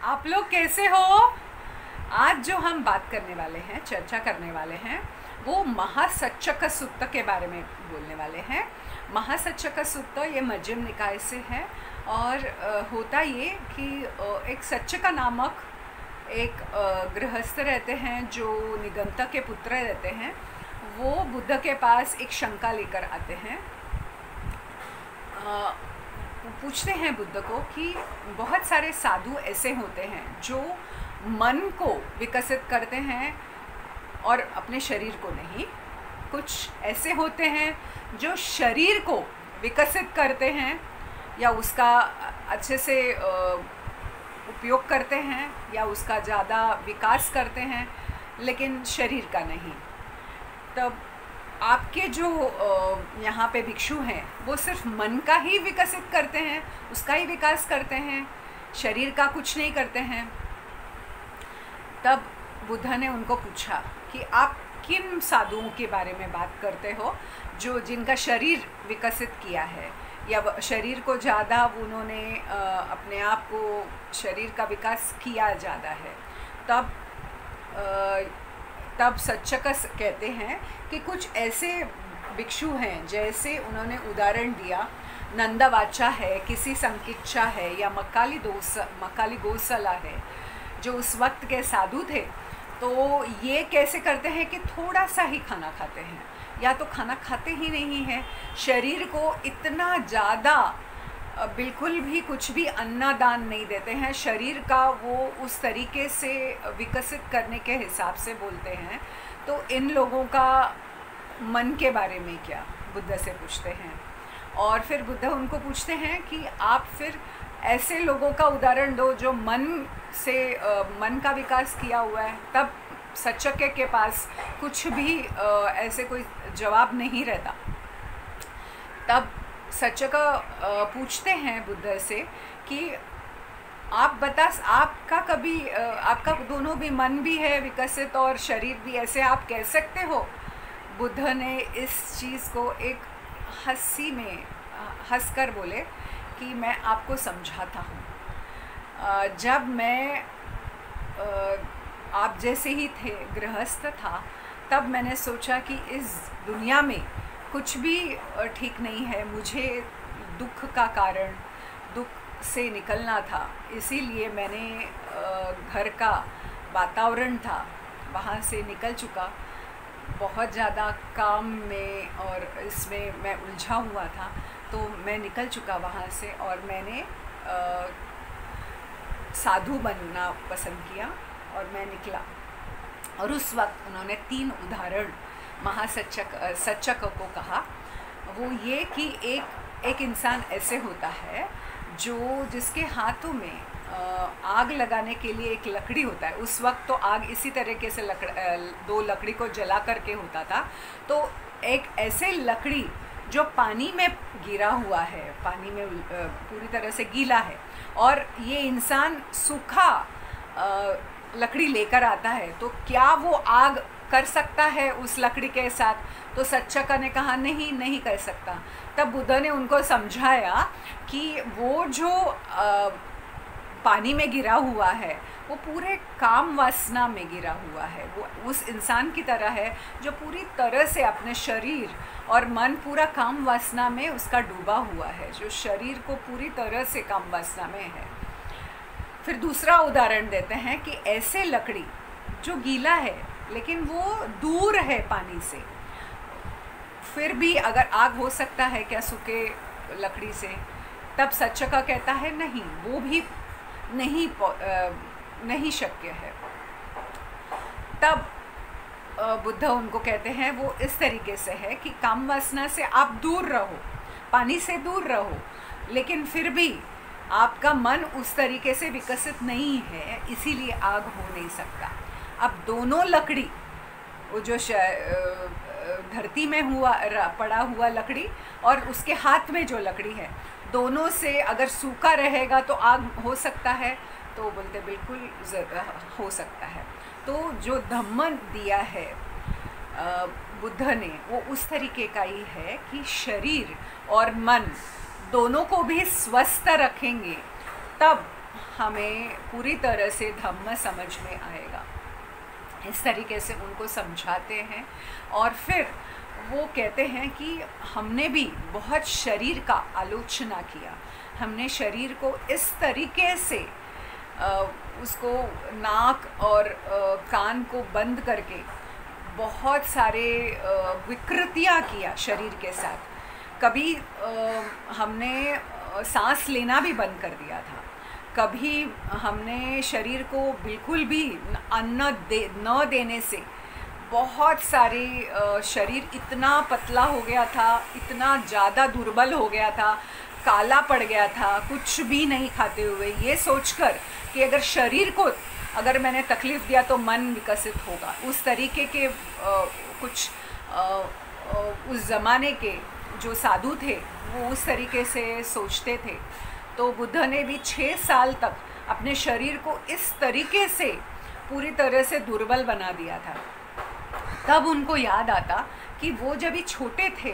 आप लोग कैसे हो? आज जो हम बात करने वाले हैं, चर्चा करने वाले हैं, वो महासच्चक सुत्त के बारे में बोलने वाले हैं। महासच्चक सुत्त ये मध्यम निकाय से है और होता ये कि एक सच्चका नामक एक गृहस्थ रहते हैं जो निगंता के पुत्र रहते हैं। वो बुद्ध के पास एक शंका लेकर आते हैं। पूछते हैं बुद्ध को कि बहुत सारे साधु ऐसे होते हैं जो मन को विकसित करते हैं और अपने शरीर को नहीं। कुछ ऐसे होते हैं जो शरीर को विकसित करते हैं या उसका अच्छे से उपयोग करते हैं या उसका ज़्यादा विकास करते हैं, लेकिन शरीर का नहीं। तब आपके जो यहाँ पे भिक्षु हैं वो सिर्फ मन का ही विकसित करते हैं, उसका ही विकास करते हैं, शरीर का कुछ नहीं करते हैं। तब बुद्ध ने उनको पूछा कि आप किन साधुओं के बारे में बात करते हो जो जिनका शरीर विकसित किया है या शरीर को ज़्यादा उन्होंने अपने आप को शरीर का विकास किया ज़्यादा है। तब सच्चक कहते हैं कि कुछ ऐसे भिक्षु हैं, जैसे उन्होंने उदाहरण दिया, नंदवाचा है, किसी संकिच्चा है या मकाली गोसला है, जो उस वक्त के साधु थे। तो ये कैसे करते हैं कि थोड़ा सा ही खाना खाते हैं या तो खाना खाते ही नहीं हैं, शरीर को इतना ज़्यादा बिल्कुल भी कुछ भी अन्नदान नहीं देते हैं, शरीर का वो उस तरीके से विकसित करने के हिसाब से बोलते हैं। तो इन लोगों का मन के बारे में क्या बुद्ध से पूछते हैं। और फिर बुद्ध उनको पूछते हैं कि आप फिर ऐसे लोगों का उदाहरण दो जो मन का विकास किया हुआ है। तब सच्चक के पास कुछ भी ऐसे कोई जवाब नहीं रहता। तब सच्चक पूछते हैं बुद्ध से कि आपका दोनों भी मन भी है विकसित और शरीर भी, ऐसे आप कह सकते हो? बुद्ध ने इस चीज़ को एक हंसी में हंसकर बोले कि मैं आपको समझाता हूँ। जब मैं आप जैसे ही थे, गृहस्थ था, तब मैंने सोचा कि इस दुनिया में कुछ भी ठीक नहीं है, मुझे दुख का कारण, दुख से निकलना था। इसीलिए मैंने घर का वातावरण था वहाँ से निकल चुका। बहुत ज़्यादा काम में और इसमें मैं उलझा हुआ था, तो मैं निकल चुका वहाँ से और मैंने साधु बनना पसंद किया और मैं निकला। और उस वक्त उन्होंने 3 उदाहरण सच्चक को कहा। वो ये कि एक इंसान ऐसे होता है जिसके हाथों में आग लगाने के लिए एक लकड़ी होता है। उस वक्त तो आग इसी तरीके से 2 लकड़ी को जला करके होता था। तो एक ऐसे लकड़ी जो पानी में गिरा हुआ है, पानी में पूरी तरह से गीला है, और ये इंसान सूखा लकड़ी लेकर आता है, तो क्या वो आग कर सकता है उस लकड़ी के साथ? तो सच्चक ने कहा नहीं कर सकता। तब बुद्ध ने उनको समझाया कि वो जो पानी में गिरा हुआ है वो पूरे काम वासना में गिरा हुआ है। वो उस इंसान की तरह है जो पूरी तरह से अपने शरीर और मन पूरा काम वासना में उसका डूबा हुआ है, जो शरीर को पूरी तरह से काम वासना में है। फिर दूसरा उदाहरण देते हैं कि ऐसे लकड़ी जो गीला है लेकिन वो दूर है पानी से, फिर भी अगर आग हो सकता है क्या सूखे लकड़ी से? तब सच्चका कहता है नहीं, वो भी नहीं शक्य है। तब बुद्ध उनको कहते हैं वो इस तरीके से है कि काम वासना से आप दूर रहो, पानी से दूर रहो, लेकिन फिर भी आपका मन उस तरीके से विकसित नहीं है, इसीलिए आग हो नहीं सकता। अब दोनों लकड़ी, वो जो धरती में पड़ा हुआ लकड़ी और उसके हाथ में जो लकड़ी है, दोनों से अगर सूखा रहेगा तो आग हो सकता है? तो बोलते बिल्कुल हो सकता है। तो जो धम्म दिया है बुद्ध ने, वो उस तरीके का ही है कि शरीर और मन दोनों को भी स्वस्थ रखेंगे तब हमें पूरी तरह से धम्म समझ में आएगा। इस तरीके से उनको समझाते हैं और फिर वो कहते हैं कि हमने भी बहुत शरीर का आलोचना किया, हमने शरीर को इस तरीके से उसको नाक और कान को बंद करके बहुत सारे विकृतियाँ किया शरीर के साथ। कभी हमने सांस लेना भी बंद कर दिया था, कभी हमने शरीर को बिल्कुल भी अन्न न देने से बहुत सारे शरीर इतना पतला हो गया था, इतना ज़्यादा दुर्बल हो गया था, काला पड़ गया था, कुछ भी नहीं खाते हुए, ये सोचकर कि अगर शरीर को अगर मैंने तकलीफ़ दिया तो मन विकसित होगा। उस तरीके के कुछ उस ज़माने के जो साधु थे वो उस तरीके से सोचते थे। तो बुद्ध ने भी 6 साल तक अपने शरीर को इस तरीके से पूरी तरह से दुर्बल बना दिया था। तब उनको याद आता कि वो जब ही छोटे थे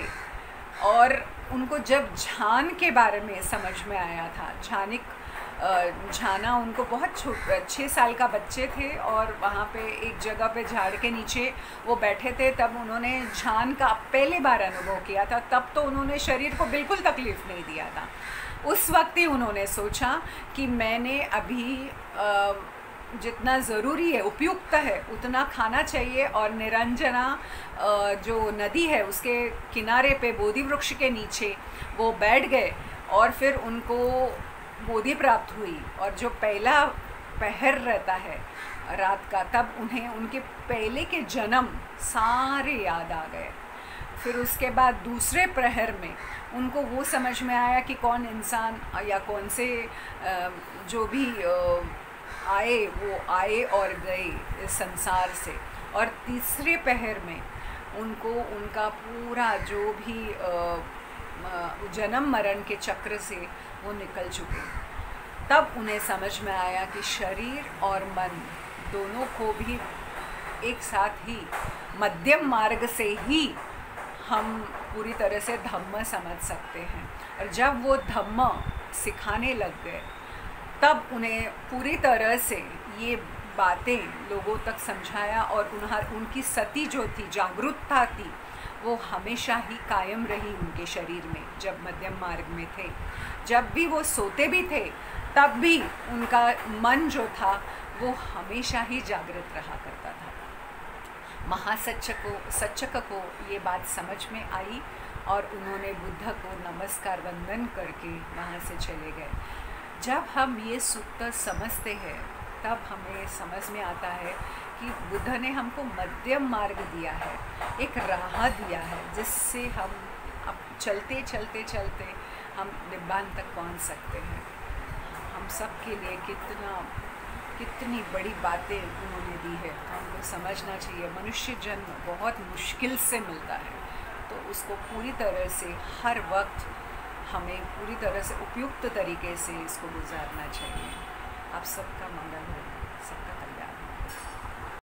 और उनको जब ध्यान के बारे में समझ में आया था, झाना उनको बहुत 6 साल का बच्चे थे और वहाँ पे एक जगह पे झाड़ के नीचे वो बैठे थे, तब उन्होंने ध्यान का पहली बार अनुभव किया था। तब तो उन्होंने शरीर को बिल्कुल तकलीफ़ नहीं दिया था। उस वक्त ही उन्होंने सोचा कि मैंने अभी जितना ज़रूरी है, उपयुक्त है, उतना खाना चाहिए। और निरंजना जो नदी है उसके किनारे पे बोधि वृक्ष के नीचे वो बैठ गए और फिर उनको बोधि प्राप्त हुई। और जो पहला पहर रहता है रात का, तब उन्हें उनके पहले के जन्म सारे याद आ गए। फिर उसके बाद दूसरे प्रहर में उनको वो समझ में आया कि कौन इंसान या कौन से जो भी आए वो आए और गए इस संसार से। और तीसरे पहर में उनको उनका पूरा जो भी जन्म मरण के चक्र से वो निकल चुके। तब उन्हें समझ में आया कि शरीर और मन दोनों को भी एक साथ ही मध्यम मार्ग से ही हम पूरी तरह से धम्म समझ सकते हैं। और जब वो धम्म सिखाने लग गए तब उन्हें पूरी तरह से ये बातें लोगों तक समझाया और उनकी सती जो थी, जागरूकता थी, वो हमेशा ही कायम रही उनके शरीर में। जब मध्यम मार्ग में थे, जब भी वो सोते भी थे, तब भी उनका मन जो था वो हमेशा ही जागृत रहा करता था। महासच्चक को ये बात समझ में आई और उन्होंने बुद्ध को नमस्कार वंदन करके वहाँ से चले गए। जब हम ये सूत्र समझते हैं तब हमें समझ में आता है कि बुद्ध ने हमको मध्यम मार्ग दिया है, एक राह दिया है, जिससे हम अब चलते चलते चलते हम निब्बान तक पहुंच सकते हैं। हम सब के लिए कितनी बड़ी बातें उन्होंने दी है, हमको समझना चाहिए। मनुष्य जन्म बहुत मुश्किल से मिलता है, तो उसको पूरी तरह से हर वक्त हमें पूरी तरह से उपयुक्त तरीके से इसको गुजारना चाहिए। आप सबका मंगल हो, सबका कल्याण हो।